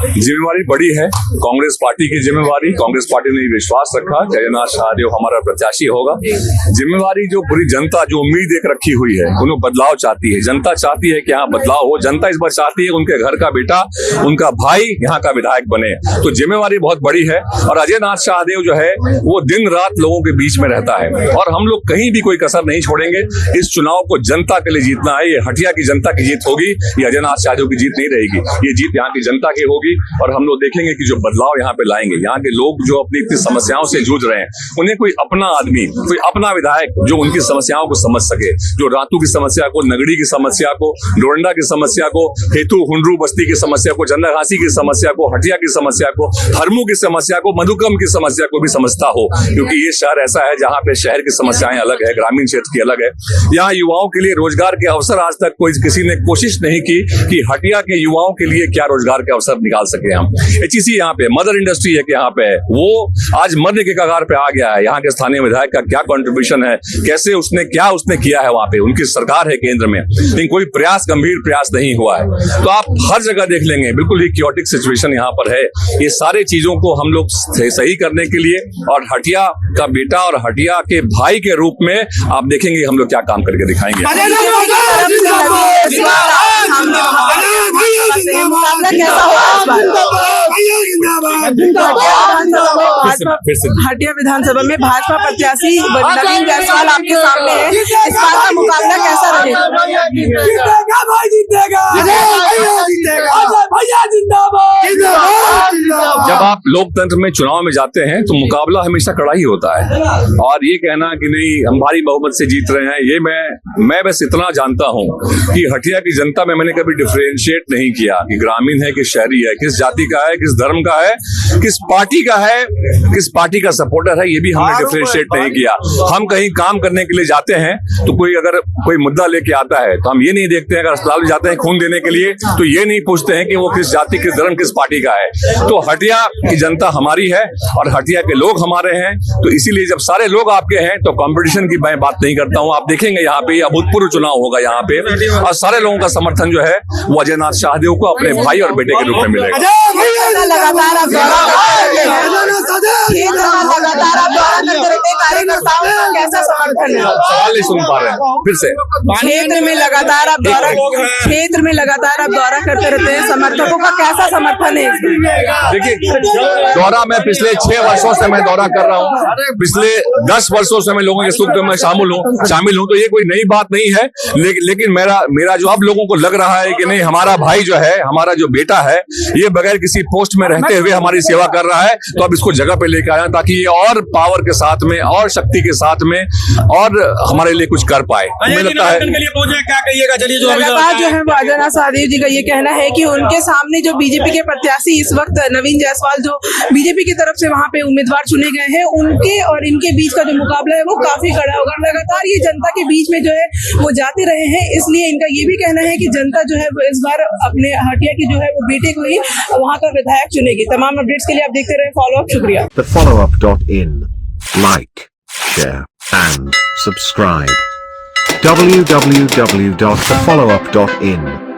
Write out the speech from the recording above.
जिम्मेवारी बड़ी है, कांग्रेस पार्टी की जिम्मेवारी। कांग्रेस पार्टी ने विश्वास रखा कि अजयनाथ शाहदेव हमारा प्रत्याशी होगा। जिम्मेवारी जो पूरी जनता जो उम्मीद एक रखी हुई है, उन्हें बदलाव चाहती है। जनता चाहती है कि यहाँ बदलाव हो। जनता इस बार चाहती है उनके घर का बेटा, उनका भाई यहाँ का विधायक बने। तो जिम्मेवारी बहुत बड़ी है और अजयनाथ शाहदेव जो है वो दिन रात लोगों के बीच में रहता है और हम लोग कहीं भी कोई कसर नहीं छोड़ेंगे। इस चुनाव को जनता के लिए जीतना है। ये हटिया की जनता की जीत होगी, ये अजयनाथ शाहदेव की जीत नहीं रहेगी। ये जीत यहाँ की जनता की होगी और हम लोग देखेंगे कि जो बदलाव यहाँ पे लाएंगे, यहाँ के लोग जो अपनी इतनी समस्याओं से जूझ रहे हैं, उन्हें कोई अपना आदमी, कोई अपना विधायक जो उनकी समस्याओं को समझ सके, जो रातू की समस्या को, नगड़ी की समस्या को, डोरंडा की समस्या को, हेतु हुंडरू बस्ती की समस्या को, चंदा घासी की समस्या को, हटिया की समस्या को, हरमू की समस्या को, मधुकम की समस्या को भी समझता हो। क्योंकि ये शहर ऐसा है जहाँ पे शहर की समस्याएं अलग है, ग्रामीण क्षेत्र की अलग है। यहाँ युवाओं के लिए रोजगार के अवसर आज तक कोई किसी ने कोशिश नहीं की कि हटिया के युवाओं के लिए क्या रोजगार के अवसर निकाल सके हम। एचईसी यहाँ पे मदर इंडस्ट्री है कि यहाँ पे वो आज मरने के कगार पे आ गया है। यहाँ के स्थानीय विधायक का क्या कंट्रीब्यूशन है, कैसे उसने किया है वहाँ पे, उनकी सरकार है केंद्र में, लेकिन कोई प्रयास, गंभीर प्रयास नहीं हुआ है। तो आप हर जगह देख लेंगे बिल्कुल ही क्योटिक सिचुएशन यहाँ पर है। ये सारे चीजों को हम लोग सही करने के लिए और हटिया का बेटा और हटिया के भाई के रूप में आप देखेंगे हम लोग क्या काम करके दिखाएंगे। हटिया विधानसभा में भाजपा प्रत्याशी नवीन जायसवाल आपके सामने है, इस बार का मुकाबला कैसा रहेगा? जब आप लोकतंत्र में चुनाव में जाते हैं तो मुकाबला हमेशा कड़ा ही होता है और ये कहना कि नहीं हम भारी बहुमत से जीत रहे हैं, ये मैं बस इतना जानता हूँ कि हटिया की जनता में मैंने कभी डिफरेंशिएट नहीं किया कि ग्रामीण है कि शहरी है, किस जाति का है, किस धर्म का है, किस पार्टी का है, किस पार्टी का सपोर्टर है, ये भी हमने डिफरेंशिएट नहीं किया। हम कहीं काम करने के लिए जाते हैं तो अगर कोई मुद्दा लेके आता है तो हम ये नहीं देखते हैं, अगर अस्पताल में जाते हैं खून देने के लिए तो ये नहीं पूछते हैं कि वो किस जाति, किस धर्म, किस पार्टी का है। तो हटिया की जनता हमारी है और हटिया के लोग हमारे हैं। तो इसीलिए जब सारे लोग आपके हैं तो कंपटीशन की मैं बात नहीं करता हूं। आप देखेंगे यहाँ पे अभूतपूर्व चुनाव होगा यहाँ पे और सारे लोगों का समर्थन जो है वो अजयनाथ शाहदेव को अपने भाई और बेटे के रूप में मिलेगा। लगातार आप कार्यकर्ताओं का कैसा समर्थन है? सवाल नहीं सुन पा रहे हैं, फिर से। क्षेत्र में लगातार आप दौरा करते रहते हैं, समर्थकों का कैसा समर्थन है? देखिए, दौरा मैं पिछले 6 वर्षों से मैं दौरा कर रहा हूँ, पिछले 10 वर्षों से मैं लोगों के सुख में शामिल हूँ, तो ये कोई नई बात नहीं है। लेकिन मेरा जो अब लोगों को लग रहा है कि नहीं, हमारा भाई जो है, हमारा जो बेटा है, ये बगैर किसी पोस्ट में रहते हुए हमारी सेवा कर रहा है, तो अब इसको जगह पे लेकर आया ताकि ये और पावर के साथ में और शक्ति के साथ में और हमारे लिए कुछ कर पाए। मुझे लगता है क्या कहिएगा? चलिए, जो है वो अजयनाथ शाहदेव जी का ये कहना है कि उनके सामने जो बीजेपी के प्रत्याशी इस वक्त नवीन जायसवाल जो बीजेपी की तरफ से वहां पे उम्मीदवार चुने गए हैं, उनके और इनके बीच का जो मुकाबला है वो काफी कड़ा होगा। लगातार ये जनता के बीच में जो है वो जाते रहे हैं, इसलिए इनका ये भी कहना है कि जनता जो है वो इस बार अपने हटिया की जो है वो बेटे को ही वहाँ का विधायक चुनेगी। तमाम अपडेट्स के लिए आप देखते रहे फॉलो अप। शुक्रिया। TheFollowUp.in. Like, share and subscribe. www.thefollowup.in